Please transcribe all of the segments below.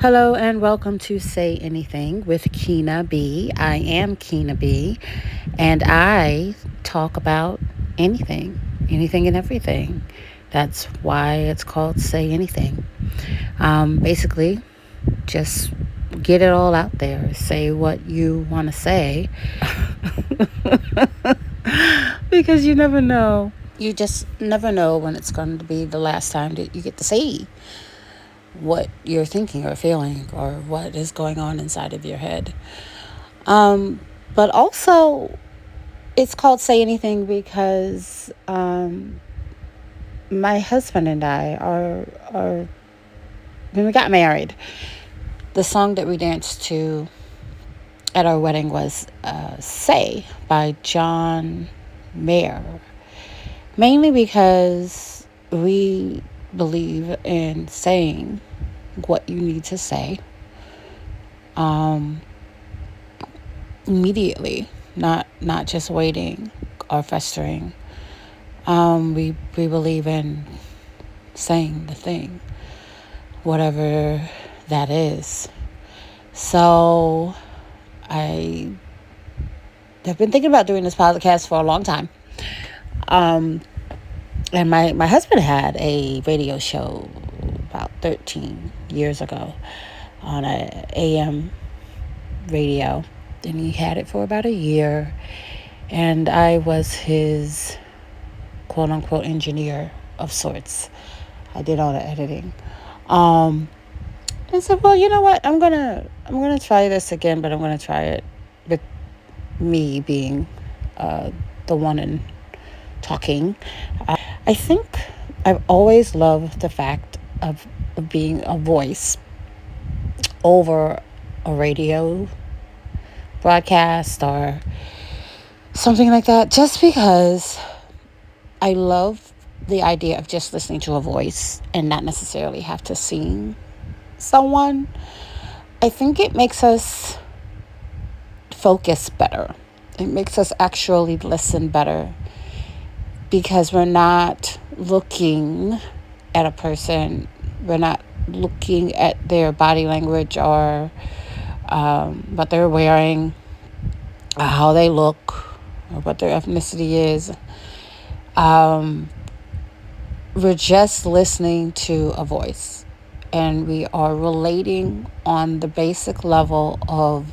Hello and welcome to Say Anything with Keena B. I am Keena B, and I talk about anything, anything and everything. That's why it's called Say Anything. Basically, just get it all out there. Say what you want to say because you never know. You just never know when it's going to be the last time that you get to say what you're thinking or feeling or what is going on inside of your head. But also, it's called Say Anything because my husband and I are when we got married, the song that we danced to at our wedding was Say by John Mayer. Mainly because we believe in saying what you need to say immediately, not just waiting or festering. We believe in saying the thing, whatever that is. So I have been thinking about doing this podcast for a long time. And my husband had a radio show about 13 years ago on a AM radio, and he had it for about a year, and I was his quote unquote engineer of sorts. I did all the editing. I said, well, you know what? I'm gonna try this again, but I'm gonna try it with me being the one in talking. I think I've always loved the fact of being a voice over a radio broadcast or something like that, just because I love the idea of just listening to a voice and not necessarily have to sing someone. I think it makes us focus better. It makes us actually listen better because we're not looking at a person. We're not looking at their body language or what they're wearing, how they look, or what their ethnicity is. We're just listening to a voice, and we are relating on the basic level of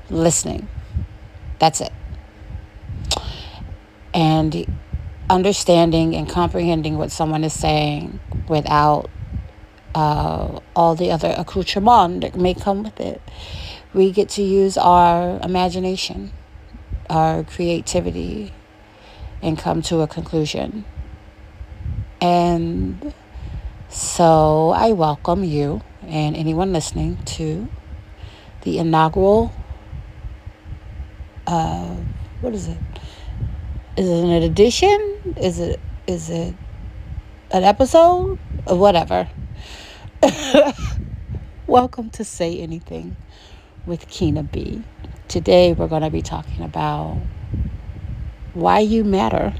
listening. That's it. And understanding and comprehending what someone is saying without all the other accoutrement that may come with it. We get to use our imagination, our creativity, and come to a conclusion. And so I welcome you and anyone listening to the inaugural, what is it? Is it an edition? Is it an episode? Or whatever. Welcome to Say Anything with Keena B. Today we're going to be talking about why you matter.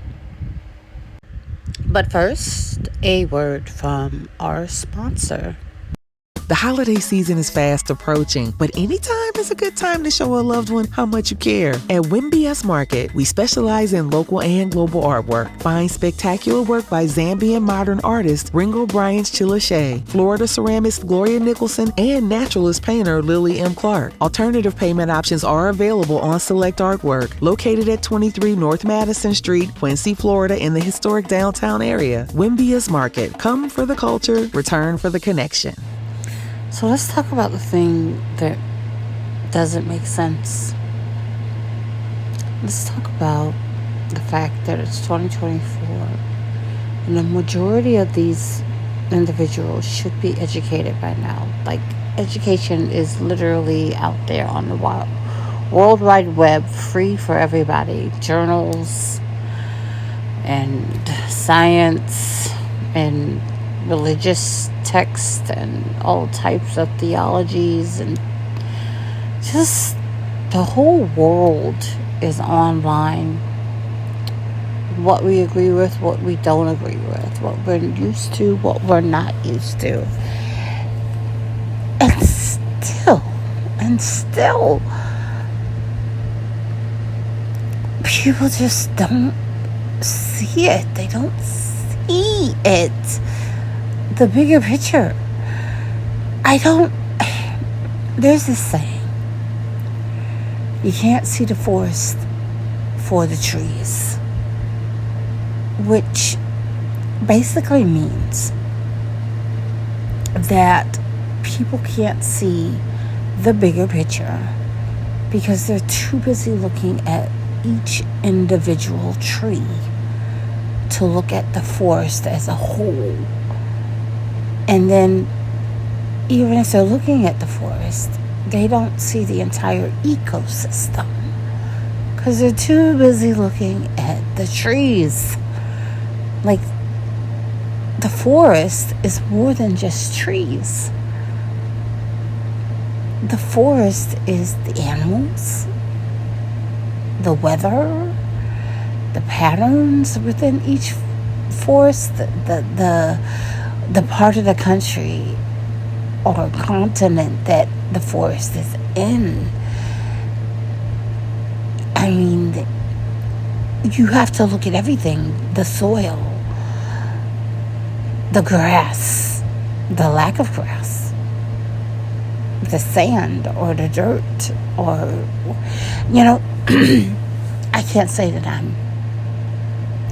But first, a word from our sponsor. The holiday season is fast approaching, but anytime is a good time to show a loved one how much you care. At WMBS Market, we specialize in local and global artwork. Find spectacular work by Zambian modern artist Ringo Bryant Chilashe, Florida ceramist Gloria Nicholson, and naturalist painter Lily M. Clark. Alternative payment options are available on select artwork. Located at 23 North Madison Street, Quincy, Florida, in the historic downtown area. WMBS Market. Come for the culture, return for the connection. So let's talk about the thing that doesn't make sense. Let's talk about the fact that it's 2024 and the majority of these individuals should be educated by now. Like, education is literally out there on the World Wide Web, free for everybody. Journals and science and religious texts and all types of theologies, and just the whole world is online. What we agree with, what we don't agree with, what we're used to, what we're not used to. And still, people just don't see it. They don't see it. The bigger picture. There's this saying, you can't see the forest for the trees, which basically means that people can't see the bigger picture because they're too busy looking at each individual tree to look at the forest as a whole. And then even if they're looking at the forest, they don't see the entire ecosystem because they're too busy looking at the trees. Like, the forest is more than just trees. The forest is the animals, the weather, the patterns within each forest, the part of the country or continent that the forest is in. I mean, you have to look at everything. The soil, the grass, the lack of grass, the sand or the dirt, or, I can't say that I'm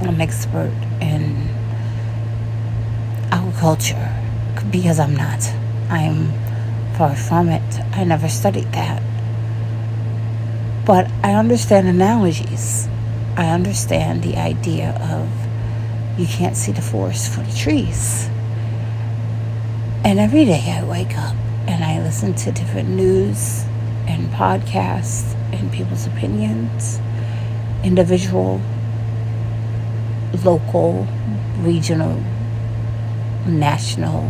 an expert in agriculture because I'm not. I'm far from it. I never studied that. But I understand analogies. I understand the idea of you can't see the forest for the trees. And every day I wake up and I listen to different news and podcasts and people's opinions, individual, local, regional, national,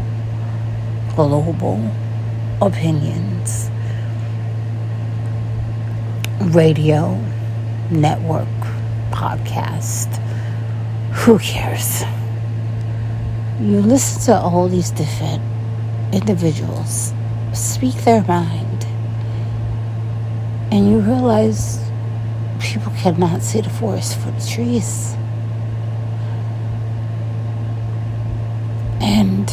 global opinions, radio, network, podcast. Who cares? You listen to all these different individuals speak their mind, and you realize people cannot see the forest for the trees. And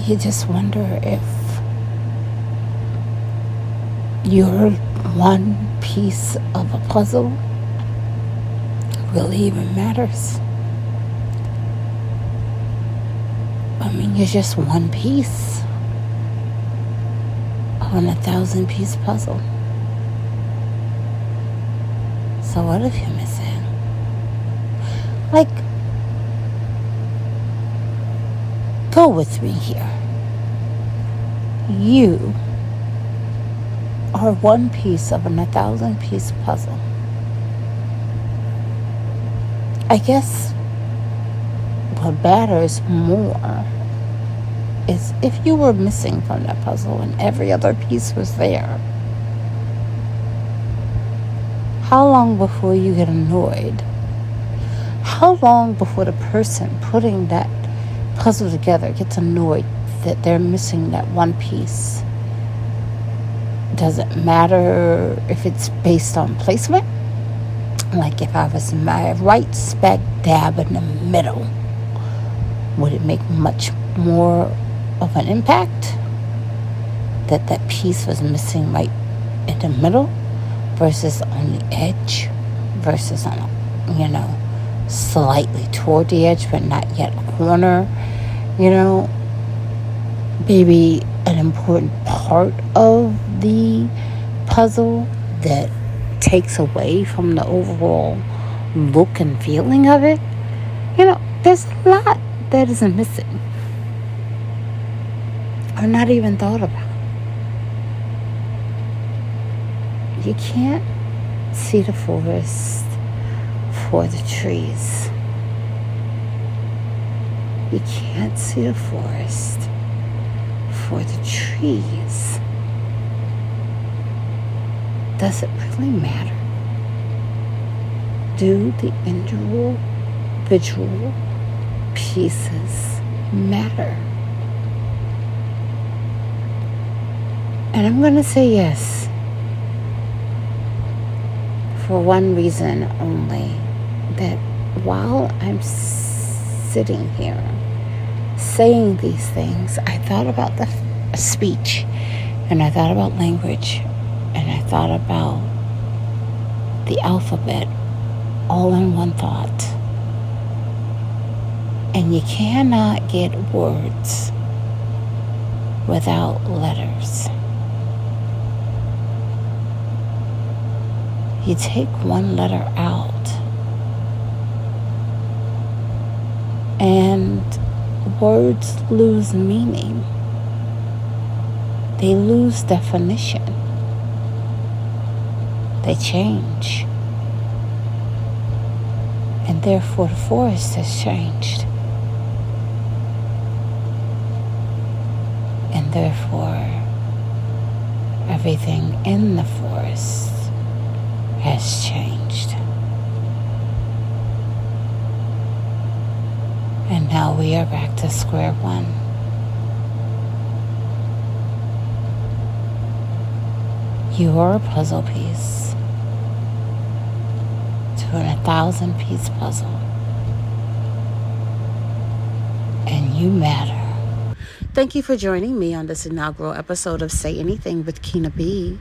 you just wonder if you're one piece of a puzzle really even matters. I mean, you're just one piece of an 1,000-piece puzzle. So what if you're missing? Like, go with me here. You are one piece of an 1,000-piece puzzle. I guess what matters more is if you were missing from that puzzle and every other piece was there, how long before you get annoyed? How long before the person putting that puzzle together gets annoyed that they're missing that one piece? Does it matter if it's based on placement? Like, if I was right smack dab in the middle, would it make much more of an impact that that piece was missing right in the middle versus on the edge versus on, slightly toward the edge but not yet a corner? Maybe an important part of the puzzle that takes away from the overall look and feeling of it. There's a lot that isn't missing or not even thought about. You can't see the forest for the trees. You can't see the forest for the trees. Does it really matter? Do the individual pieces matter? And I'm going to say yes for one reason only, that while I'm sitting here saying these things, I thought about the speech, and I thought about language, and I thought about the alphabet all in one thought. And you cannot get words without letters. You take one letter out, and words lose meaning. They lose definition. They change. And therefore the forest has changed. And therefore everything in the forest has changed. And now we are back to square one. You are a puzzle piece to an 1,000-piece puzzle. And you matter. Thank you for joining me on this inaugural episode of Say Anything with Kina B.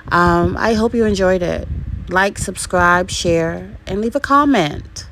I hope you enjoyed it. Like, subscribe, share, and leave a comment.